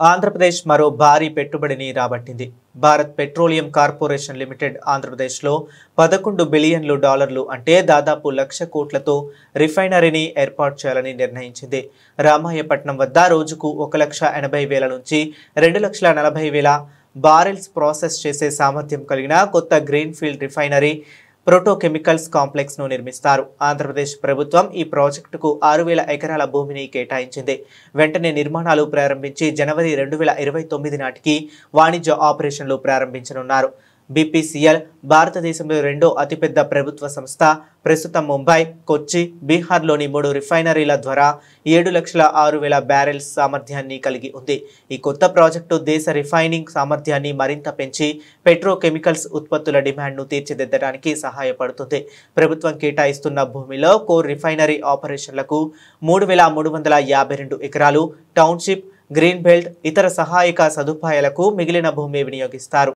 ఆంధ్రప్రదేశ్ మరో భారీ పెట్టుబడిని రాబట్టింది. భారత్ పెట్రోలియం కార్పొరేషన్ లిమిటెడ్ ఆంధ్రప్రదేశ్లో $11 బిలియన్లు అంటే దాదాపు 1,00,000 కోట్లతో రిఫైనరీని ఏర్పాటు చేయాలని నిర్ణయించింది. రామాయపట్నం వద్ద రోజుకు 1,80,000 నుంచి 2,40,000 బారెల్స్ ప్రాసెస్ చేసే సామర్థ్యం కలిగిన కొత్త గ్రీన్ఫీల్డ్ రిఫైనరీ ప్రోటోకెమికల్స్ కాంప్లెక్స్ ను నిర్మిస్తారు. ఆంధ్రప్రదేశ్ ప్రభుత్వం ఈ ప్రాజెక్టుకు 6,000 ఎకరాల భూమిని కేటాయించింది. వెంటనే నిర్మాణాలు ప్రారంభించి జనవరి 2029 నాటికి వాణిజ్య ఆపరేషన్లు ప్రారంభించనున్నారు. బీపీసీఎల్ భారతదేశంలో రెండో అతిపెద్ద ప్రభుత్వ సంస్థ. ప్రస్తుతం ముంబై, కొచ్చి, బీహార్లోని 3 రిఫైనరీల ద్వారా 7,06,000 బ్యారెల్స్ సామర్థ్యాన్ని కలిగి ఉంది. ఈ కొత్త ప్రాజెక్టు దేశ రిఫైనింగ్ సామర్థ్యాన్ని మరింత పెంచి పెట్రోకెమికల్స్ ఉత్పత్తుల డిమాండ్ను తీర్చిదిద్దడానికి సహాయపడుతుంది. ప్రభుత్వం కేటాయిస్తున్న భూమిలో కోర్ రిఫైనరీ ఆపరేషన్లకు 3,352 ఎకరాలు, టౌన్షిప్, గ్రీన్ బెల్ట్, ఇతర సహాయక సదుపాయాలకు మిగిలిన భూమి వినియోగిస్తారు.